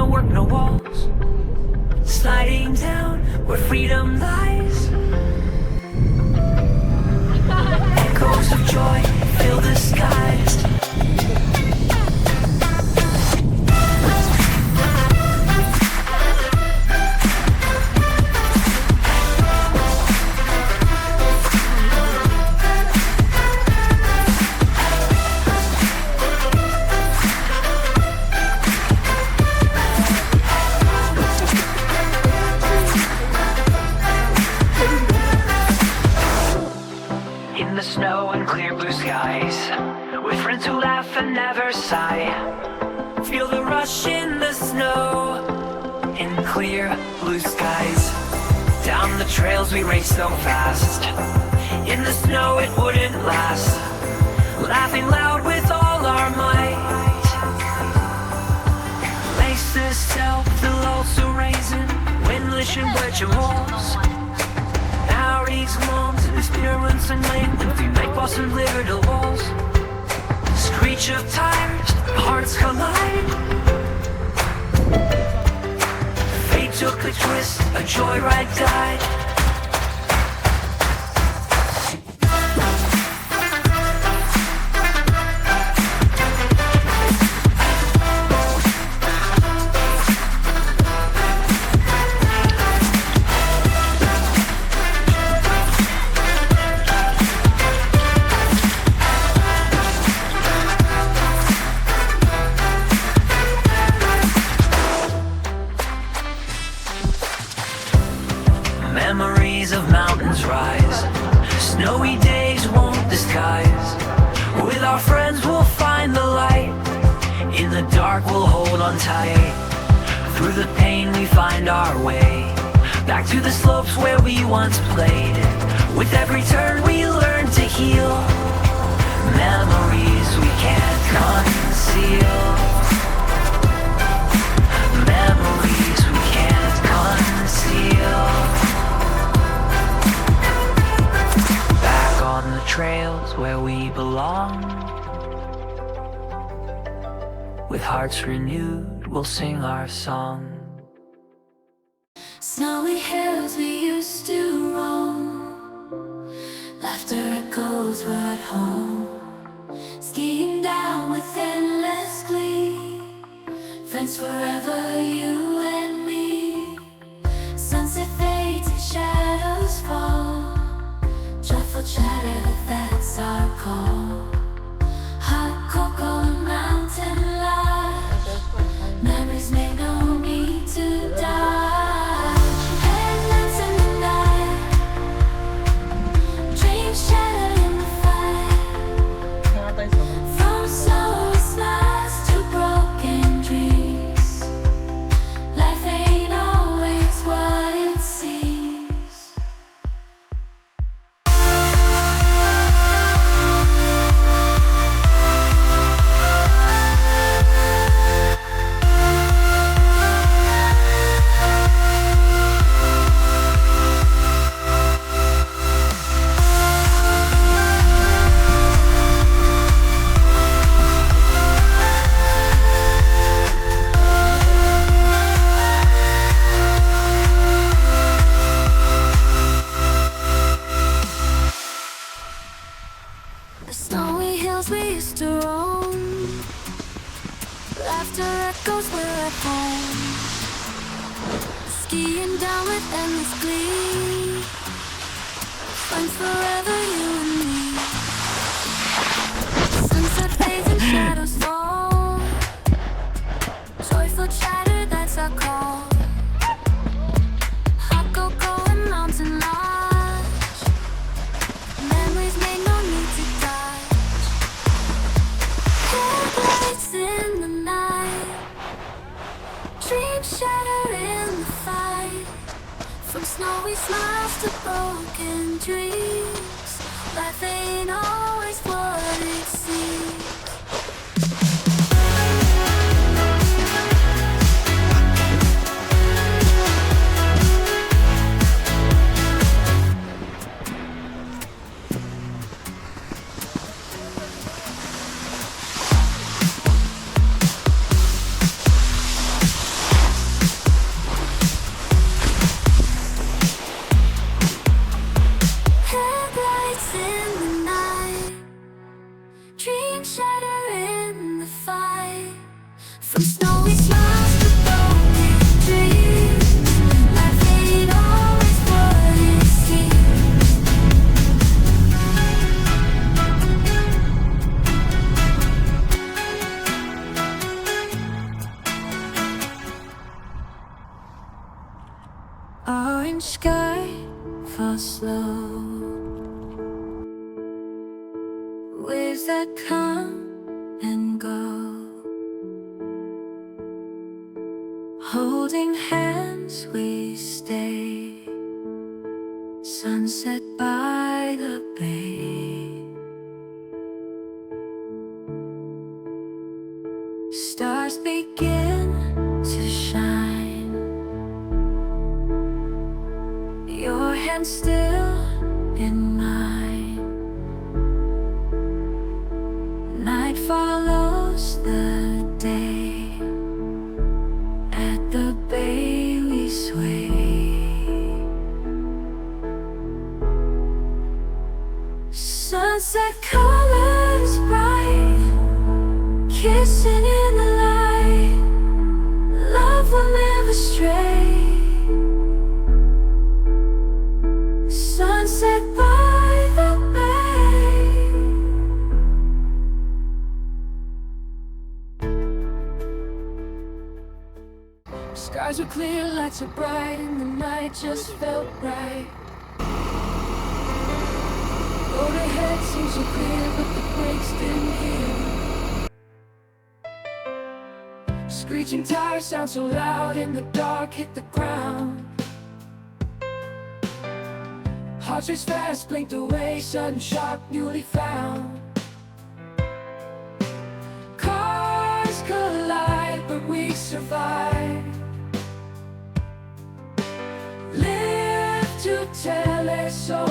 no work, no walls. Sliding down where freedom lies. Echoes of joy fill the skies. Snow and clear blue skies, with friends who laugh and never sigh. Feel the rush in the snow, in clear blue skies. Down the trails we race so fast, in the snow it wouldn't last. Laughing loud with all our might. Laces self, the also raising, windlash and wedge walls. Reeds, moms, experience and lane, empty night boss and liver to walls. Screech of tires, hearts collide. Fate took a twist, a joyride died. Memories of mountains rise, snowy days won't disguise. With our friends we'll find the light, in the dark we'll hold on tight. Through the pain we find our way, back to the slopes where we once played. With every turn we learn to heal, memories we can't conceal. Memories we can't conceal. On the trails where we belong, with hearts renewed we'll sing our song. Snowy hills we used to roam, laughter echoes were at home. Skiing down with endless glee, friends forever, you and me. Sunset fades and shadows fall, joyful chatter, that's our call. Hot cocoa and mountain light, memories make no need to die. Headlights in the night, dreams shattered in the fight. From snowy smiles to broken dreams, life ain't always what it seems. The snowy hills we used to roam, laughter echoes were at home. Skiing down with endless glee, friends forever, you and me. Sunset fades and shadows fall, joyful chatter, that's our call. Hot cocoa and mountain lodge, memories make no need to die. Headlights in the night, dreams shatter in the fight. From snowy smiles to broken dreams, life ain't always what it seems. are slow. Waves that come and go, holding hands we stay. Sunset by the bay, stars begin to shine. Your hand still in mine. Night follows the day. At the bay we sway. Sunset colors bright, kissing in the light. Love will never stray. Sunset by the bay. Skies were clear, lights were bright, and the night just felt right. Road ahead seems so clear, but the brakes didn't hear. Screeching tires sound so loud, in the dark hit the ground. Hearts race fast, blinked away, sudden shock newly found. Cars collide, but we survive. Live to tell it so